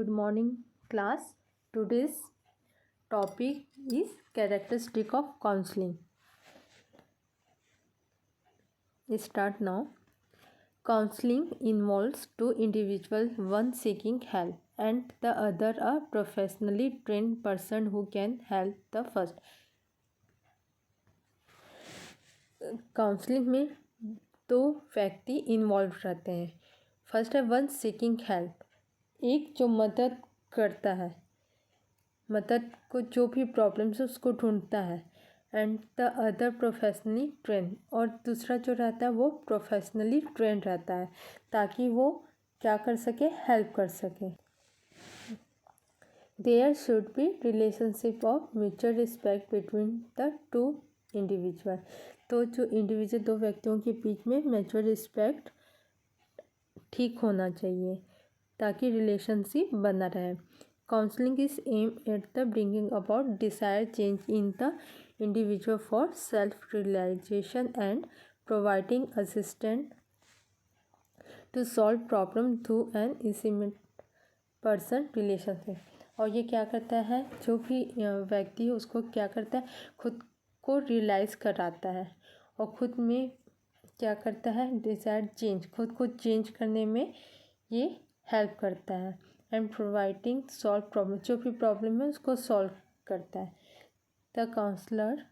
Good morning, class. Today's topic is characteristic of counseling. Start now. Counseling involves two individuals, one seeking help and the other a professionally trained person who can help the first. Counselling में दो व्यक्ति involve रहते हैं. First है one seeking help, एक जो मदद करता है, मदद को जो भी प्रॉब्लम्स है उसको ढूंढता है. And the other professionally train, और दूसरा जो रहता है वो प्रोफेशनली ट्रेन रहता है ताकि वो क्या कर सके, हेल्प कर सके. There should be relationship of mutual respect between the two individual. तो जो इंडिविजुअल दो व्यक्तियों के बीच में म्यूचुअल रिस्पेक्ट ठीक होना चाहिए ताकि रिलेशनशिप बना रहे. Counseling is aimed at the bringing about desired change in the individual for self-realization and providing assistance to solve problem through an intimate person relationship. और ये क्या करता है, जो भी व्यक्ति है उसको क्या करता है, खुद को रियलाइज़ कराता है और खुद में क्या करता है, डिज़ायर्ड चेंज, खुद को चेंज करने में ये हेल्प करता है. एंड प्रोवाइडिंग सॉल्व प्रॉब्लम, जो भी प्रॉब्लम है उसको सॉल्व करता है. The counsellor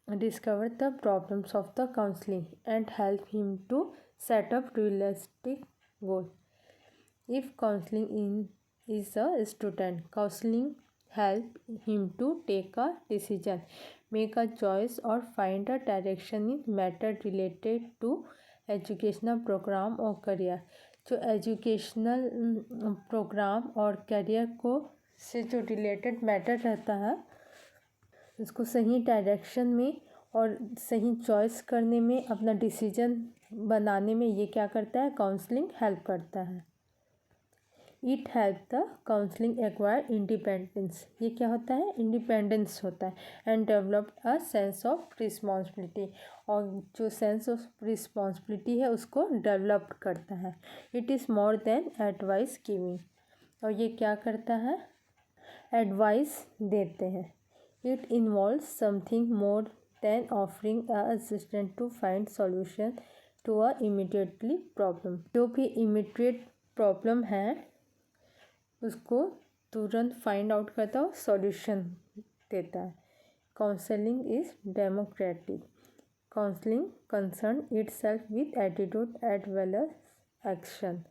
discover the problems of the counselling and help him to set up realistic goal. If counselling is a student, counselling help him to take a decision, make a choice or find a direction in matter related to educational program or career. जो educational programme और career को से जो related matter रहता है उसको सही direction में और सही चॉइस करने में, अपना डिसीजन बनाने में ये क्या करता है, काउंसलिंग हेल्प करता है. It help the counselling acquire independence. ये क्या होता है, इंडिपेंडेंस होता है. And develop a sense of responsibility, और जो सेंस ऑफ रिस्पॉन्सिबिलिटी है उसको डेवलप करता है. It is more than advice giving, और ये क्या करता है, एडवाइस देते हैं. It involve something more than offering a assistant to find solution to a immediately problem. जो भी इमीडिएट प्रॉब्लम है उसको तुरंत फाइंड आउट करता है, सॉल्यूशन देता है. Counselling is democratic. Counselling concern itself with attitude as well as action.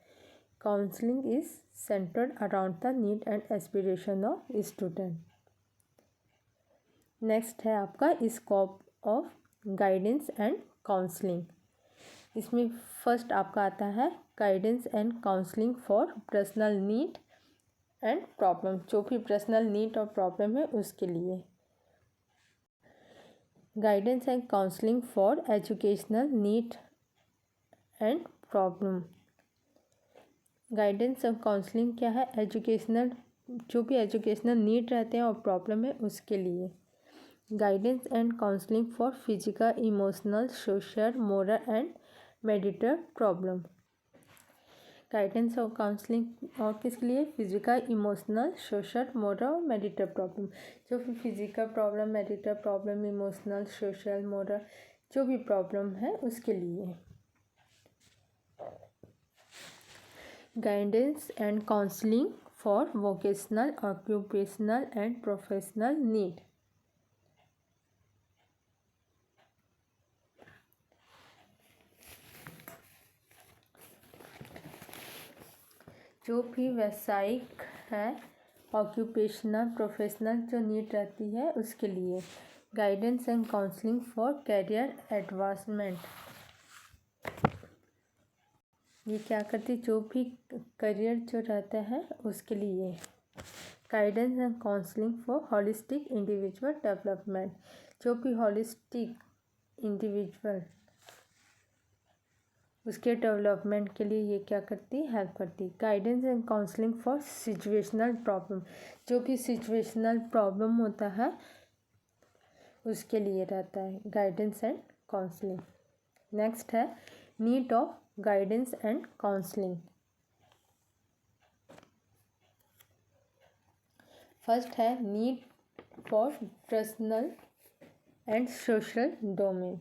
Counselling is centred around the need and aspiration of student. Next है आपका scope of guidance and counselling. इसमें first आपका आता है guidance and counselling for personal need and problem. जो भी personal need और problem है उसके लिए. Guidance and counselling for educational need and problem. Guidance और काउंसलिंग क्या है, एजुकेशनल, जो भी एजुकेशनल नीड रहते हैं और प्रॉब्लम है उसके लिए. Guidance and counselling for physical, emotional, social, moral and medical problem. Guidance और काउंसलिंग और किसके लिए, फिजिकल, इमोशनल, सोशल, मोरल और मेडिकल प्रॉब्लम. जो भी physical problem, medical problem, emotional, social, moral, जो भी प्रॉब्लम है उसके लिए. Guidance and counselling for vocational, occupational and professional need. जो भी व्यावसायिक है, ऑक्यूपेशनल, प्रोफेशनल जो नीड रहती है उसके लिए. Guidance and counselling for career advancement. ये क्या करती, जो भी करियर जो रहता है उसके लिए. Guidance and counselling for holistic individual development. जो भी होलिस्टिक इंडिविजुअल उसके डेवलपमेंट के लिए ये क्या करती, हेल्प करती. Guidance and counselling for situational problem. जो भी सिचुएशनल प्रॉब्लम होता है उसके लिए रहता है गाइडेंस एंड काउंसलिंग. नेक्स्ट है need of guidance and counselling. First है need for personal and social domain.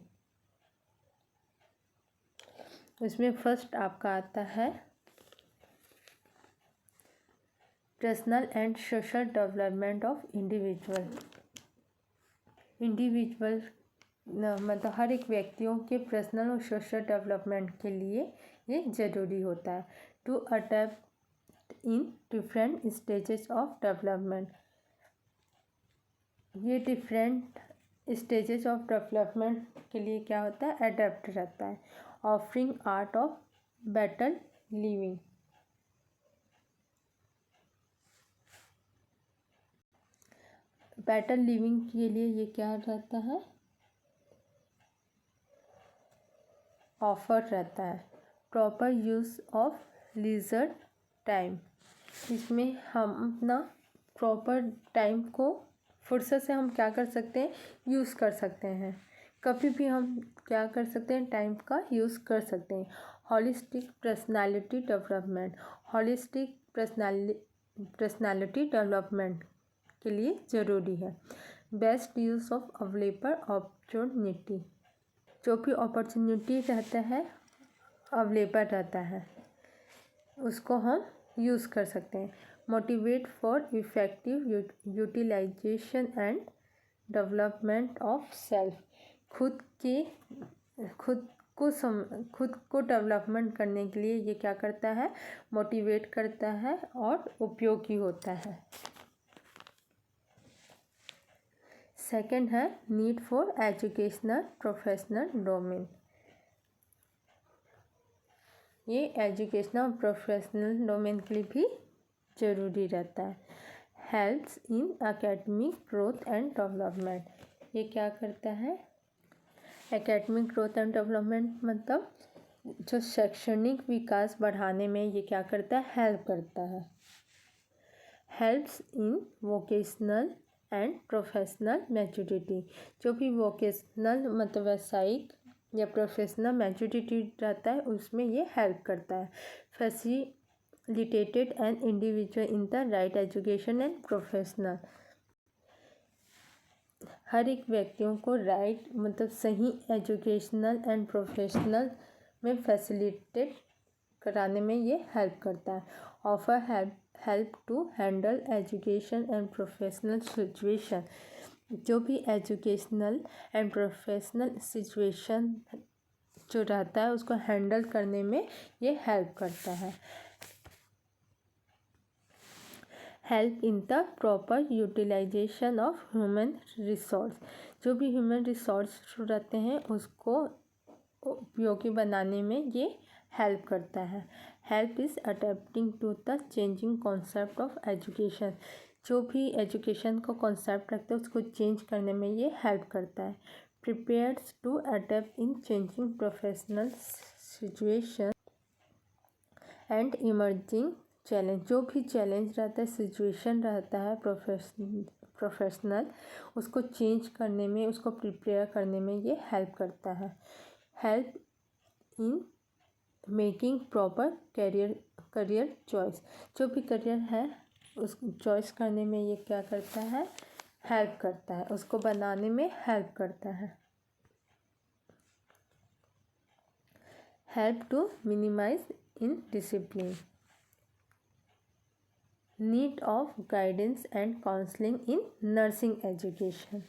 इसमें फर्स्ट आपका आता है personal and social development of individual. मतलब हर एक व्यक्तियों के पर्सनल और सोशल डेवलपमेंट के लिए ये ज़रूरी होता है। To adapt in different stages of development. ये डिफरेंट स्टेजेस ऑफ डेवलपमेंट के लिए क्या होता है, अडेप्ट रहता है। Offering art of better living. Better living के लिए ये क्या रहता है, ऑफर रहता है। Proper use of leisure time. इसमें हम अपना प्रॉपर टाइम को फुर्सत से हम क्या कर सकते हैं, यूज़ कर सकते हैं। कभी भी हम क्या कर सकते हैं, टाइम का यूज़ कर सकते हैं। Holistic personality development. Holistic personality development के लिए ज़रूरी है। Best use of available opportunity. जो भी अपॉर्चुनिटी रहता है, अवेलेबल रहता है, उसको हम यूज़ कर सकते हैं। Motivate for effective utilisation and development of self. खुद को डेवलपमेंट करने के लिए ये क्या करता है, मोटिवेट करता है और उपयोगी होता है। सेकंड है need for educational professional domain. ये एजुकेशनल प्रोफेशनल डोमेन के लिए भी ज़रूरी रहता है। Helps in academic growth and development. ये क्या करता है, एकेडमिक ग्रोथ एंड डेवलपमेंट मतलब जो शैक्षणिक विकास बढ़ाने में ये क्या करता है, हेल्प करता है। Helps in vocational and professional maturity. जो भी वोकेशनल मतलब व्यावसायिक या प्रोफेशनल मैच्योरिटी रहता है, उसमें ये हेल्प करता है। Facilitated an individual in the right education and professional. हर एक व्यक्तियों को राइट मतलब सही एजुकेशनल एंड प्रोफेशनल में फैसिलिटेट कराने में ये हेल्प करता है। Offer help to handle education and professional situation. जो भी एजुकेशनल एंड प्रोफेशनल सिचुएशन जो रहता है, उसको हैंडल करने में ये हेल्प करता है। Help in the proper utilisation of human resource. जो भी ह्यूमन रिसोर्स रहते हैं, उसको उपयोगी बनाने में ये हेल्प करता है। Help is adapting to the changing concept of education. जो भी एजुकेशन का कॉन्सेप्ट रखते हैं, उसको चेंज करने में ये हेल्प करता है। Prepares to adapt in changing professional situation and emerging challenge. जो भी चैलेंज रहता है, सिचुएशन रहता है प्रोफेशनल, उसको चेंज करने में, उसको प्रिपेयर करने में ये हेल्प करता है। Help in making proper career choice. जो भी करियर है, उस चॉइस करने में ये क्या करता है, हेल्प करता है, उसको बनाने में हेल्प करता है। Help to minimise in discipline. Need of guidance and counselling in nursing education.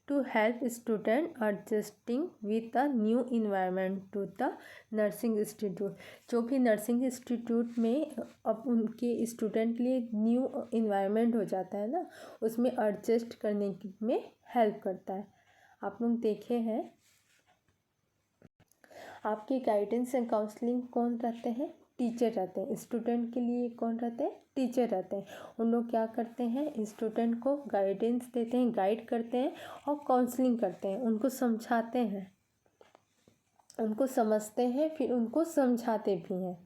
To help student adjusting with a new environment to the nursing institute. जो भी नर्सिंग इंस्टीट्यूट में अब उनके स्टूडेंट के लिए न्यू इन्वायरमेंट हो जाता है ना, उसमें एडजस्ट करने में हेल्प करता है। आप लोग देखे हैं, आपके गाइडेंस एंड काउंसलिंग कौन रहते हैं, टीचर रहते हैं। स्टूडेंट के लिए कौन रहते हैं, टीचर रहते हैं। उन लोग क्या करते हैं, स्टूडेंट को गाइडेंस देते हैं, गाइड करते हैं और काउंसलिंग करते हैं, उनको समझाते हैं, उनको समझते हैं, फिर उनको समझाते भी हैं।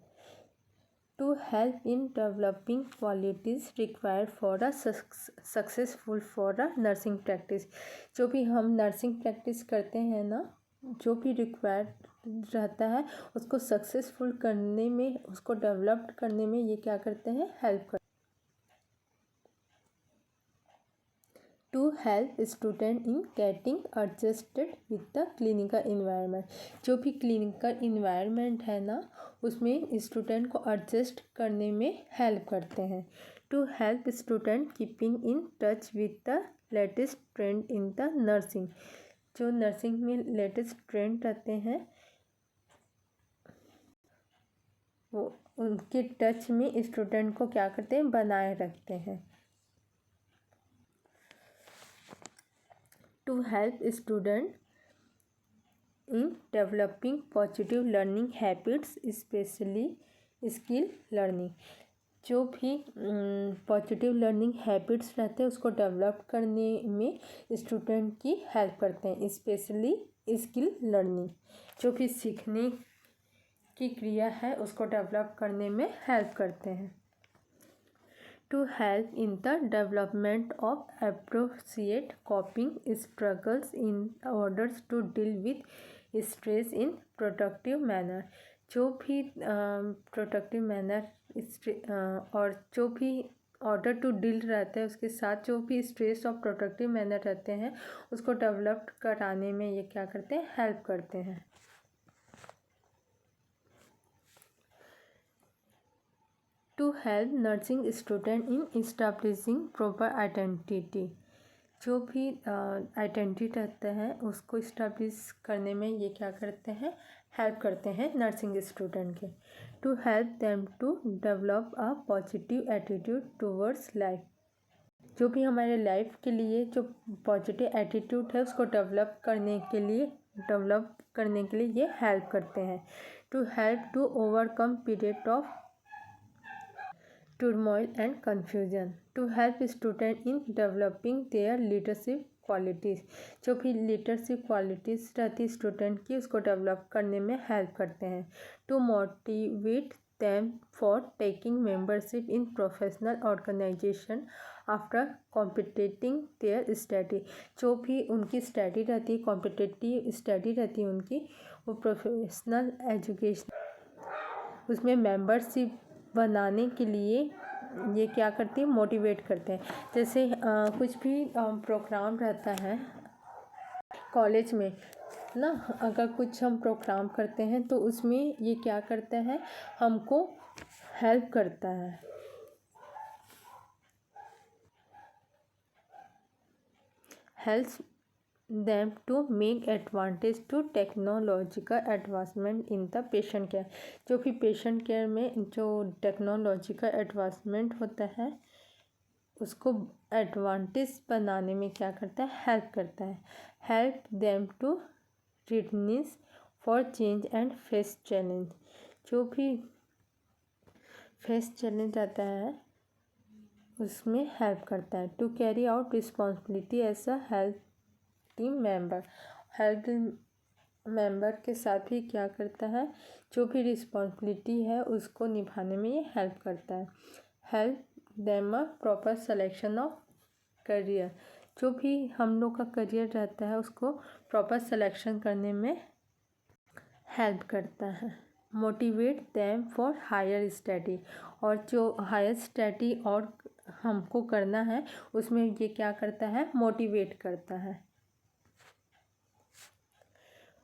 To help in developing qualities required for a successful for a nursing practice. जो भी हम नर्सिंग प्रैक्टिस करते हैं ना, जो भी रिक्वायर्ड रहता है, उसको सक्सेसफुल करने में, उसको डेवलप्ड करने में ये क्या करते हैं, हेल्प करते हैं। To help student in getting adjusted with the clinical environment. जो भी क्लिनिकल इन्वायरमेंट है ना, उसमें स्टूडेंट को एडजस्ट करने में हेल्प करते हैं। To help student keeping in touch with the latest trend in the nursing. जो नर्सिंग में लेटेस्ट ट्रेंड रहते हैं वो उनके टच में स्टूडेंट को क्या करते हैं, बनाए रखते हैं। To help student in developing positive learning habits specially skill learning. जो भी पॉजिटिव लर्निंग हैबिट्स रहते हैं उसको डेवलप करने में स्टूडेंट की हेल्प करते हैं, स्पेशली स्किल लर्निंग। जो भी सीखने की क्रिया है उसको डेवलप करने में हेल्प करते हैं। To help in the development of appropriate coping struggles in orders to deal with stress in productive manner. जो भी प्रोडक्टिव मैनर और जो भी ऑर्डर टू डील रहता है उसके साथ जो भी स्ट्रेस और प्रोडक्टिव मैनर रहते हैं उसको डेवलप कराने में ये क्या करते हैं, हेल्प करते हैं। To help nursing student in establishing proper identity. जो भी आइडेंटिटी रहता है उसको इस्टेब्लिश करने में ये क्या करते हैं, हेल्प करते हैं नर्सिंग स्टूडेंट के। To help them to develop a positive attitude towards life. जो भी हमारे लाइफ के लिए जो पॉजिटिव एटीट्यूड है उसको डेवलप करने के लिए ये हेल्प करते हैं। To help to overcome period of turmoil and confusion। to help student in developing their leadership qualities। जो भी लीडरशिप क्वालिटीज़ रहती है स्टूडेंट की उसको डेवलप करने में हेल्प करते हैं। To motivate them for taking membership in professional organization after completing their study. जो भी उनकी स्टडी रहती है, कॉम्पिटिटिव स्टडी रहती है उनकी, वो प्रोफेशनल एजुकेशन उसमें मेंबरशिप बनाने के लिए ये क्या करती है, मोटिवेट करते हैं। जैसे कुछ भी प्रोग्राम रहता है कॉलेज में ना, अगर कुछ हम प्रोग्राम करते हैं तो उसमें ये क्या करता है, हमको हेल्प करता है। Helps them to make advantage to technological advancement in the patient care। जो भी पेशेंट केयर में जो टेक्नोलॉजिकल एडवांसमेंट होता है उसको एडवांटेज बनाने में क्या करता है, हेल्प करता है। Help them to readiness for change and face challenge. जो भी फेस चैलेंज आता है उसमें हेल्प करता है। To carry out responsibility as a help team member. Help member के साथ भी क्या करता है, जो भी रिस्पॉन्सिबिलिटी है उसको निभाने में ये हेल्प करता है। Help them a proper selection of career. जो भी हम लोग का करियर रहता है उसको प्रॉपर सिलेक्शन करने में हेल्प करता है। Motivate them for higher study. और जो हायर स्टडी और हमको करना है उसमें ये क्या करता है, मोटिवेट करता है।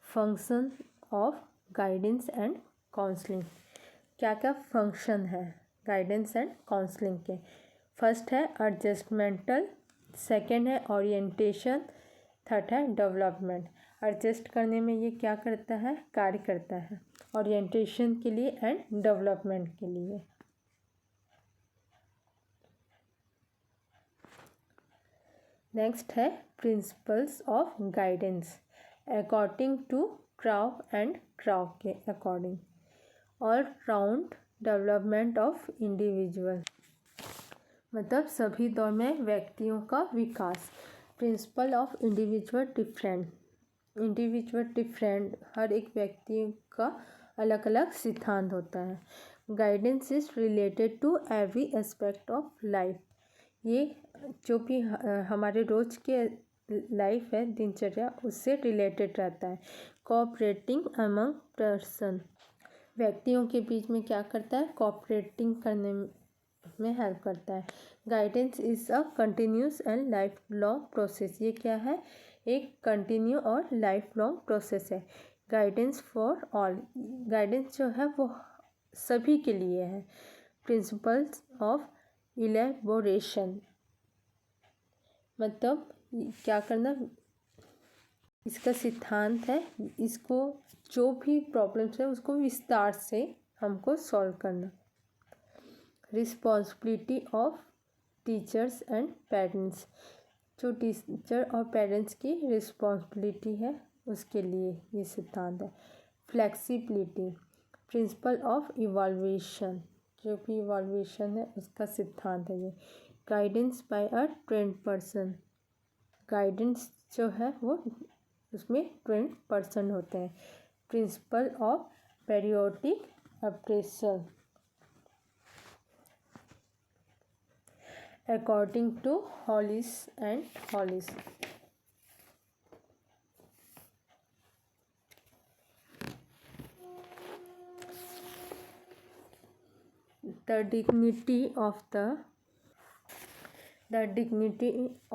Function of guidance and counselling. क्या क्या फंक्शन है गाइडेंस एंड काउंसलिंग के। फर्स्ट है एडजस्टमेंटल, सेकंड है ओरिएंटेशन, थर्ड है डेवलपमेंट। एडजस्ट करने में ये क्या करता है, कार्य करता है, ओरिएंटेशन के लिए एंड डेवलपमेंट के लिए। नेक्स्ट है principles of guidance according to Crow and Crow के according. All round development of individual, मतलब सभी दौर में व्यक्तियों का विकास। प्रिंसिपल ऑफ इंडिविजुअल डिफरेंट, हर एक व्यक्ति का अलग अलग सिद्धांत होता है। Guidance is related to every aspect of life. ये जो भी हमारे रोज के लाइफ है, दिनचर्या, उससे रिलेटेड रहता है। कोऑपरेटिंग अमंग पर्सन, व्यक्तियों के बीच में क्या करता है, कोऑपरेटिंग करने में हेल्प करता है। Guidance is a continuous and life long process. ये क्या है? एक कंटिन्यू और लाइफ लॉन्ग प्रोसेस है। गाइडेंस फॉर ऑल, गाइडेंस जो है वो सभी के लिए है। प्रिंसिपल्स ऑफ इलेबोरेशन, मतलब क्या करना, इसका सिद्धांत है, इसको जो भी प्रॉब्लम्स है उसको विस्तार से हमको सॉल्व करना। Responsibility of teachers and parents, जो टीचर और पेरेंट्स की रिस्पॉन्सिबिलिटी है उसके लिए ये सिद्धांत है। फ्लेक्सिबिलिटी, प्रिंसिपल ऑफ इवॉल्वेशन, जो भी इवॉल्वेशन है उसका सिद्धांत है ये। Guidance by a trained person, guidance जो है वो उसमें 20% होते हैं। Principle of periodic appraisal, according to Hollis and Hollis. The dignity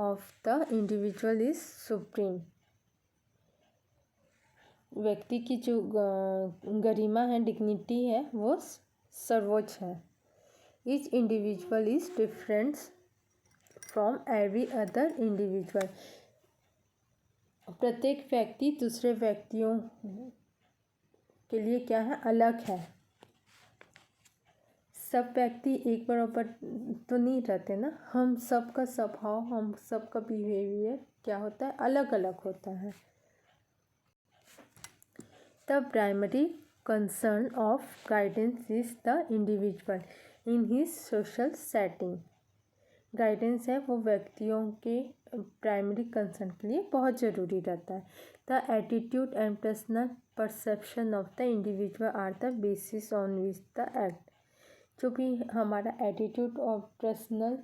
of the individual is supreme. व्यक्ति की जो गरिमा है, डिग्निटी है, वो सर्वोच्च है। Each individual is different from every other individual. प्रत्येक व्यक्ति दूसरे व्यक्तियों के लिए क्या है? अलग है। सब व्यक्ति एक बराबर तो नहीं रहते ना, हम सबका स्वभाव, हम सबका बिहेवियर क्या होता है? अलग अलग होता है। The primary concern of guidance is the individual in his social setting. Guidance है वो व्यक्तियों के प्राइमरी कंसर्न के लिए बहुत ज़रूरी रहता है। The attitude and personal perception of the individual are the basis on which the act. जो भी हमारा एटीट्यूड और पर्सनल,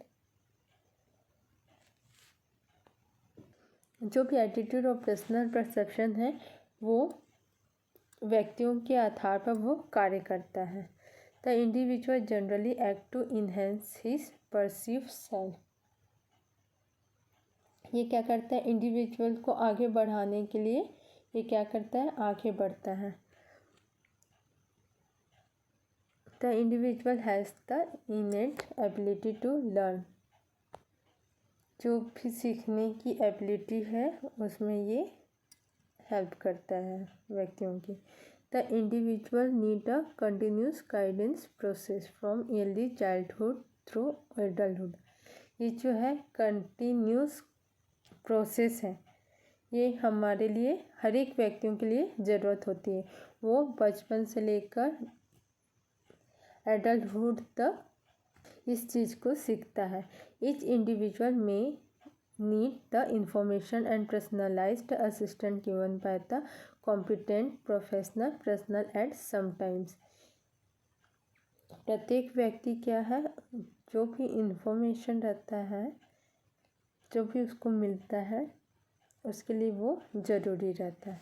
जो भी एटीट्यूड और पर्सनल परसेप्शन है वो व्यक्तियों के आधार पर वो कार्य करता है। The individual generally act to enhance his perceived self. ये क्या करता है? इंडिविजुअल को आगे बढ़ाने के लिए ये क्या करता है? आगे बढ़ता है। The individual has the innate ability to learn. जो भी सीखने की एबिलिटी है उसमें ये हेल्प करता है व्यक्तियों की। The individual need a continuous guidance process from early childhood through adulthood. ये जो है कंटिन्यूस प्रोसेस है, ये हमारे लिए, हर एक व्यक्तियों के लिए ज़रूरत होती है। वो बचपन से लेकर एडल्टहुड तक इस चीज़ को सीखता है। ईच इंडिविजुअल में need the information and personalised assistant given by the competent professional personal eight sometimes. प्रत्येक व्यक्ति क्या है? जो भी इंफॉर्मेशन रहता है, जो भी उसको मिलता है, उसके लिए वो ज़रूरी रहता है।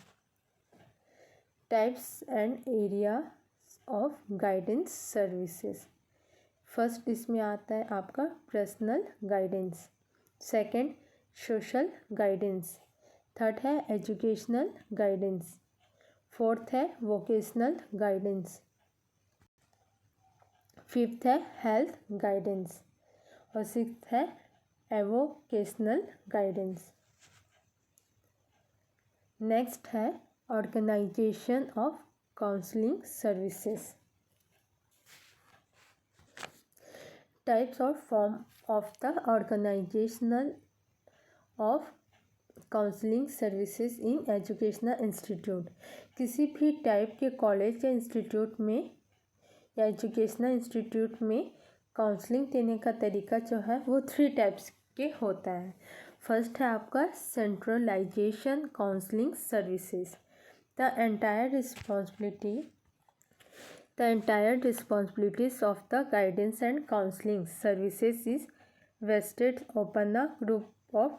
Types and area of guidance services. First इसमें आता है आपका personal guidance, second social guidance, third है एजुकेशनल गाइडेंस, फोर्थ है वोकेशनल गाइडेंस, फिफ्थ है हेल्थ गाइडेंस और सिक्स्थ है एवोकेशनल गाइडेंस। नेक्स्ट है organisation of counselling services. Types और form of the organisational of counselling services in educational institute. किसी भी type के कॉलेज या इंस्टीट्यूट में या एजुकेशनल इंस्टीट्यूट में काउंसलिंग देने का तरीका जो है वो 3 टाइप्स के होता है। फर्स्ट है आपका centralisation counselling services. The entire responsibilities of the guidance and counseling services is vested upon a group of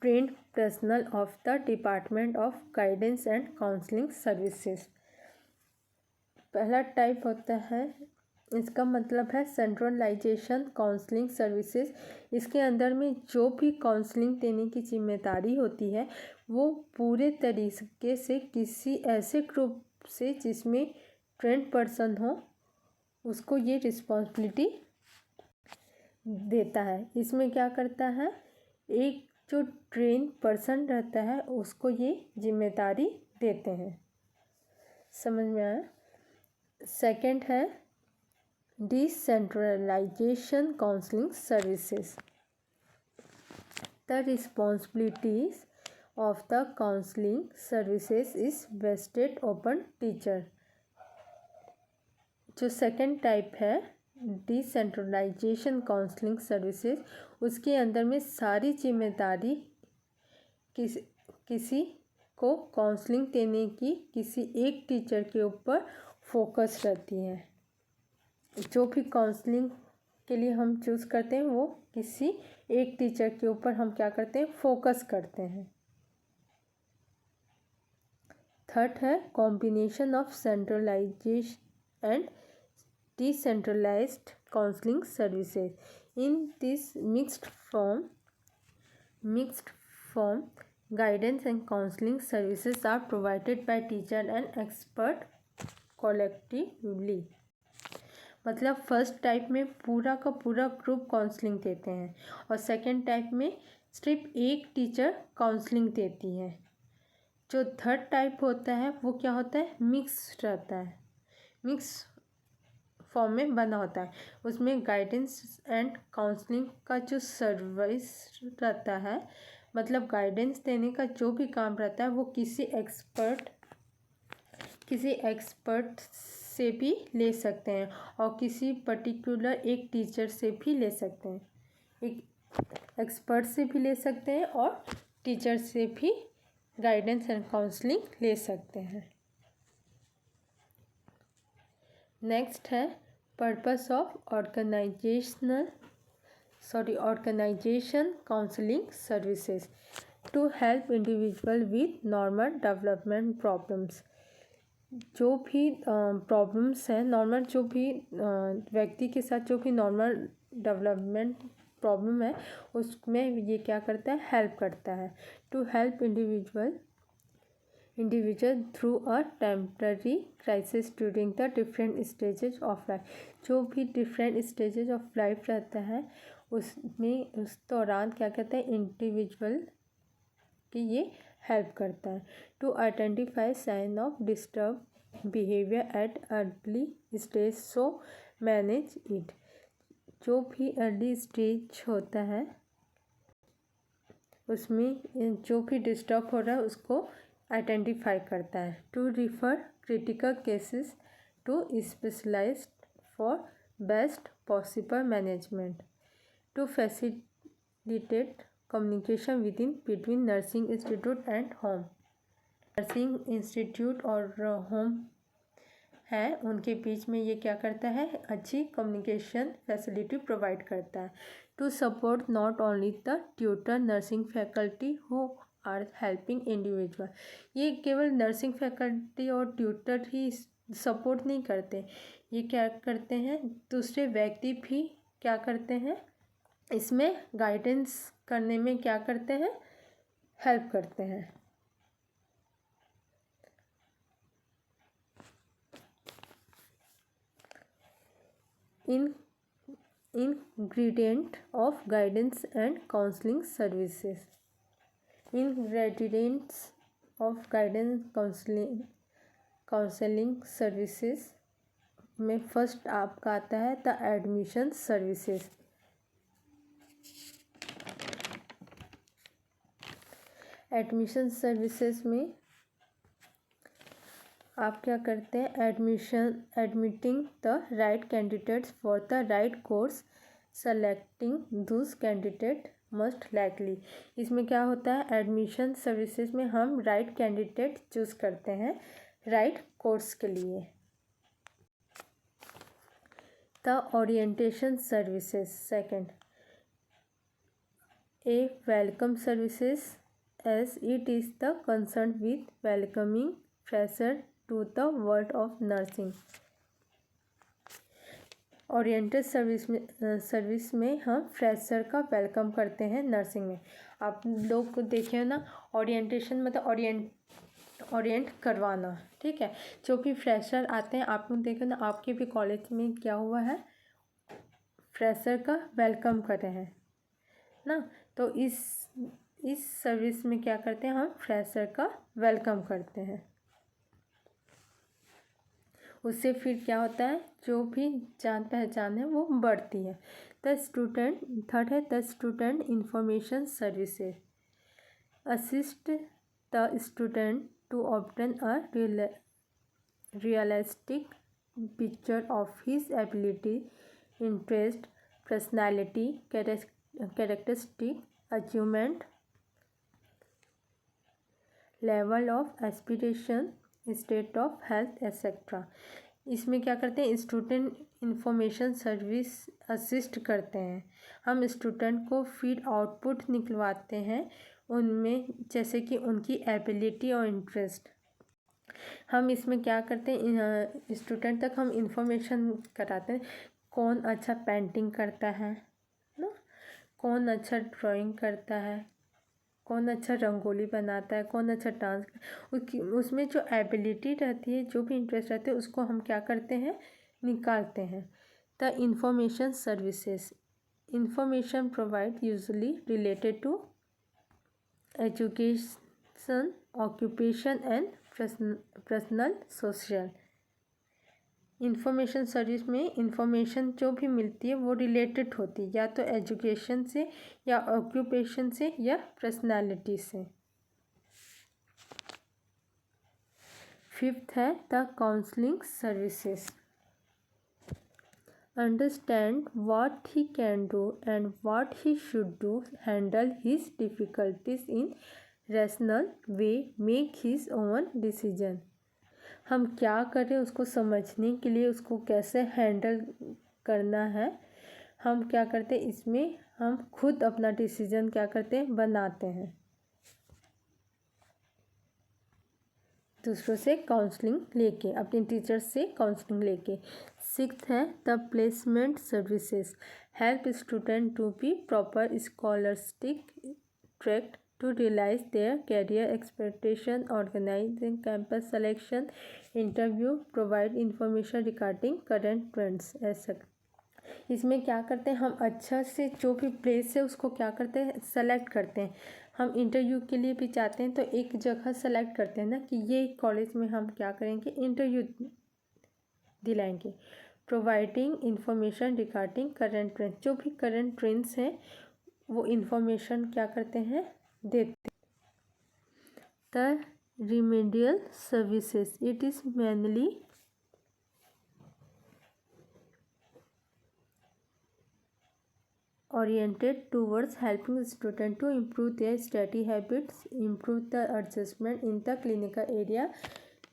trained personnel of the Department of Guidance and Counseling Services। पहला टाइप होता है इसका मतलब है सेंट्रलाइजेशन काउंसलिंग सर्विसेज। इसके अंदर में जो भी काउंसलिंग देने की जिम्मेदारी होती है वो पूरे तरीके से किसी ऐसे ग्रुप से जिसमें ट्रेंड पर्सन हो उसको ये रिस्पॉन्सिबिलिटी देता है। इसमें क्या करता है, एक जो ट्रेन पर्सन रहता है उसको ये जिम्मेदारी देते हैं। समझ में आया। सेकंड है decentralisation counselling services. The responsibilities of the counseling services is vested upon teacher। जो सेकंड टाइप है डिसेंट्रलाइजेशन काउंसलिंग सर्विसेज, उसके अंदर में सारी जिम्मेदारी किसी को काउंसलिंग देने की किसी एक टीचर के ऊपर फोकस रहती है। जो भी काउंसलिंग के लिए हम चूज़ करते हैं वो किसी एक टीचर के ऊपर हम क्या करते हैं, फोकस करते हैं। थर्ड है combination of centralization and decentralized counseling services। In this mixed form guidance and counseling services are provided by teacher and expert collectively। मतलब फर्स्ट टाइप में पूरा का पूरा ग्रुप काउंसलिंग देते हैं और सेकंड टाइप में सिर्फ एक टीचर काउंसलिंग देती है। जो थर्ड टाइप होता है वो क्या होता है, मिक्स रहता है, मिक्स फॉर्म में बना होता है। उसमें गाइडेंस एंड काउंसलिंग का जो सर्विस रहता है, मतलब गाइडेंस देने का जो भी काम रहता है वो किसी एक्सपर्ट से भी ले सकते हैं और किसी पर्टिकुलर एक टीचर से भी ले सकते हैं। एक एक्सपर्ट से भी ले सकते हैं और टीचर से भी गाइडेंस एंड काउंसलिंग ले सकते हैं। नेक्स्ट है purpose of organisation counselling services to help individual with normal development problems. जो भी प्रॉब्लम्स हैं, नॉर्मल जो भी व्यक्ति के साथ जो भी नॉर्मल डेवलपमेंट प्रॉब्लम है उसमें ये क्या करता है, हेल्प करता है। To help individual through a temporary crisis during the different stages of life. जो भी डिफरेंट स्टेजेज ऑफ लाइफ रहता है उसमें उस दौरान क्या कहते हैं, इंडिविजुअल की ये हेल्प करता है। To identify sign of disturb behaviour at early stage so manage it. जो भी अर्ली स्टेज होता है उसमें जो भी डिस्टर्ब हो रहा है उसको आइडेंटिफाई करता है। To refer critical cases to specialised for best possible management. To facilitate communication between nursing institute and home. Nursing institute और होम है उनके बीच में ये क्या करता है, अच्छी कम्युनिकेशन फैसिलिटी प्रोवाइड करता है। To support not only the tutor nursing faculty who are helping individual. ये केवल नर्सिंग फैकल्टी और ट्यूटर ही सपोर्ट नहीं करते, ये क्या करते हैं, दूसरे व्यक्ति भी क्या करते हैं, इसमें गाइडेंस करने में क्या करते हैं, हेल्प करते हैं। ingredient of guidance and counseling services। ingredients of guidance counseling services में फर्स्ट आपका आता है the admission services. Admission services में आप क्या करते हैं, admitting the right candidates for the right course, selecting दूस कैंडिडेट मस्ट लाइकली। इसमें क्या होता है, एडमिशन सर्विसेज में हम राइट कैंडिडेट चूज़ करते हैं राइट कोर्स के लिए। The orientation services second, a welcome services as it is the concern with welcoming fresher to the world of nursing. Oriented service में हम फ्रेशर का वेलकम करते हैं नर्सिंग में। आप लोग को देखिए ना, ओरिएंटेशन मतलब ओरिएंट करवाना, ठीक है। जो भी फ्रेशर आते हैं, आप लोग देखो ना, आपके भी कॉलेज में क्या हुआ है, फ्रेशर का वेलकम कर रहे हैं ना। तो इस सर्विस में क्या करते हैं, हम फ्रेशर का वेलकम करते हैं। उससे फिर क्या होता है, जो भी जान पहचान है वो बढ़ती है। थर्ड है the student information services assist the student to obtain a realistic picture of his ability, interest, personality, characteristic, achievement, level of aspiration, state of health etcetera. इसमें क्या करते हैं, स्टूडेंट इंफॉर्मेशन सर्विस असिस्ट करते हैं। हम student को फिर output निकलवाते हैं उनमें, जैसे कि उनकी एबिलिटी और इंटरेस्ट। हम इसमें क्या करते हैं, स्टूडेंट तक हम इंफॉर्मेशन कराते हैं, कौन अच्छा पेंटिंग करता है ना, कौन अच्छा ड्राइंग करता है, कौन अच्छा रंगोली बनाता है, कौन अच्छा डांस, उसमें जो एबिलिटी रहती है, जो भी इंटरेस्ट रहते हैं, उसको हम क्या करते हैं, निकालते हैं। The information services information provide usually related to education, occupation and personal social. Information service में इंफॉर्मेशन जो भी मिलती है वो रिलेटेड होती है या तो एजुकेशन से, या ऑक्यूपेशन से, या पर्सनालिटी से। फिफ्थ है the counselling services understand what he can do and what he should do, handle his difficulties in rational way, make his own decision. हम क्या करें उसको समझने के लिए, उसको कैसे हैंडल करना है, हम क्या करते हैं, इसमें हम खुद अपना डिसीजन क्या करते हैं, बनाते हैं, दूसरों से काउंसलिंग लेके, अपने टीचर से काउंसलिंग लेके। सिक्स्थ है the placement services help student to be proper scholastic track to realize their career expectation, organizing campus selection, interview, provide information regarding current trends, ऐसा। इसमें क्या करते हैं, हम अच्छा से जो भी प्लेस है उसको क्या करते हैं, सेलेक्ट करते हैं। हम इंटरव्यू के लिए भी चाहते हैं तो एक जगह सेलेक्ट करते हैं ना, कि ये कॉलेज में हम क्या करेंगे, इंटरव्यू दिलाएंगे। Providing information regarding current trend, जो भी करंट ट्रेंड्स हैं वो इंफॉर्मेशन क्या करते हैं, देते। The remedial services it is mainly oriented towards helping students to improve their study habits, improve the adjustment in the clinical area,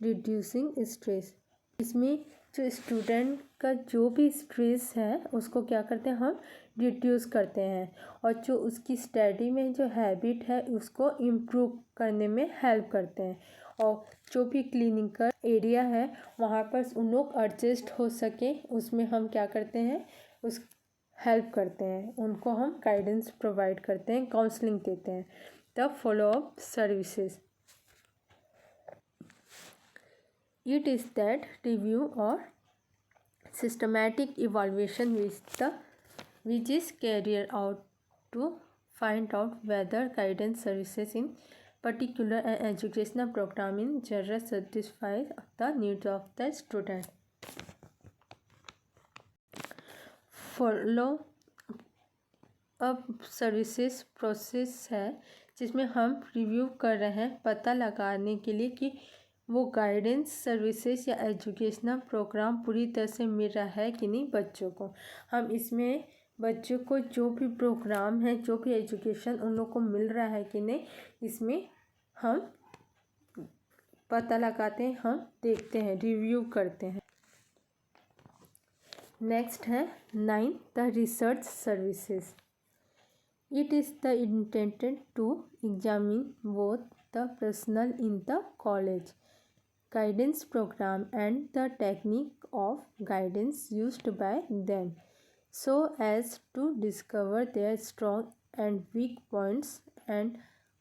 reducing stress। इसमें जो स्टूडेंट का जो भी स्ट्रेस है उसको क्या करते हैं, हम रिड्यूस करते हैं, और जो उसकी स्टडी में जो हैबिट है उसको इम्प्रूव करने में हेल्प करते हैं, और जो भी क्लिनिकल एरिया है वहाँ पर उन लोग एडजस्ट हो सके, उसमें हम क्या करते हैं, उस हेल्प करते हैं, उनको हम गाइडेंस प्रोवाइड करते हैं, काउंसलिंग देते हैं। The follow up services it is that review और systematic evolution which is carried out to find out whether guidance services in particular an educational program in general satisfies the needs of the student. Follow up services process है जिसमें हम review कर रहे हैं पता लगाने के लिए कि वो गाइडेंस सर्विसेज या एजुकेशनल प्रोग्राम पूरी तरह से मिल रहा है कि नहीं बच्चों को। हम इसमें बच्चों को जो भी प्रोग्राम है, जो भी एजुकेशन उन लोग को मिल रहा है कि नहीं, इसमें हम पता लगाते हैं, हम देखते हैं, रिव्यू करते हैं। नेक्स्ट है 9 the research services it is the intended to examine both the personal in the college guidance programme and the technique of guidance used by them so as to discover their strong and weak points and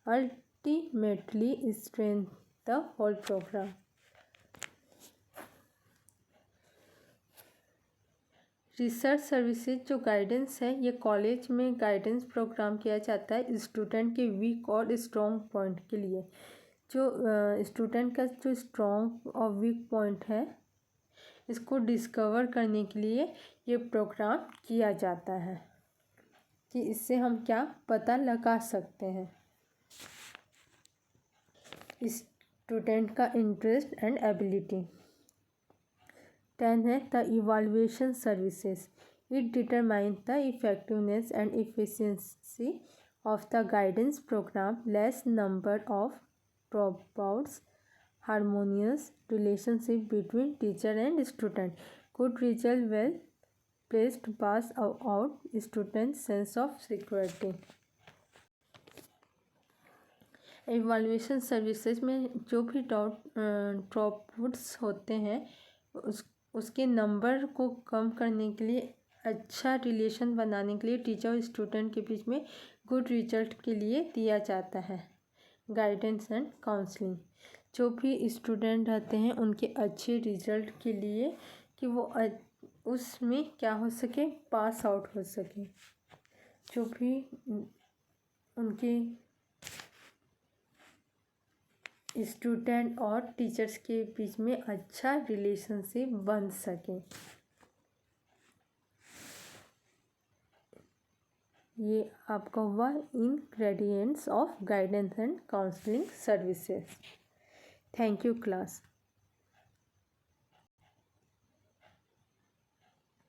ultimately strengthen the whole program. Research services जो guidance है ये college में guidance programme किया जाता है student के week और strong point के लिए। जो स्टूडेंट का जो स्ट्रॉन्ग और वीक पॉइंट है इसको डिस्कवर करने के लिए ये प्रोग्राम किया जाता है कि इससे हम क्या पता लगा सकते हैं। स्टूडेंट का इंटरेस्ट एंड एबिलिटी। 10 है the evaluation services. It determine the effectiveness and efficiency of the guidance programme, less number of dropouts, harmonious relationship between teacher and student, good result, well placed pass out, student sense of security। Evaluation services में जो भी dropouts होते हैं उसके number को कम करने के लिए, अच्छा रिलेशन बनाने के लिए टीचर और स्टूडेंट के बीच में गुड रिजल्ट के लिए दिया जाता है। Guidance and counselling. जो भी स्टूडेंट रहते हैं उनके अच्छे रिजल्ट के लिए कि वो उसमें क्या हो सके, पास आउट हो सके। जो भी उनके स्टूडेंट और टीचर्स के बीच में अच्छा रिलेशनशिप बन सके। ये आपका हुआ ingredients of guidance and counselling services. Thank you, class.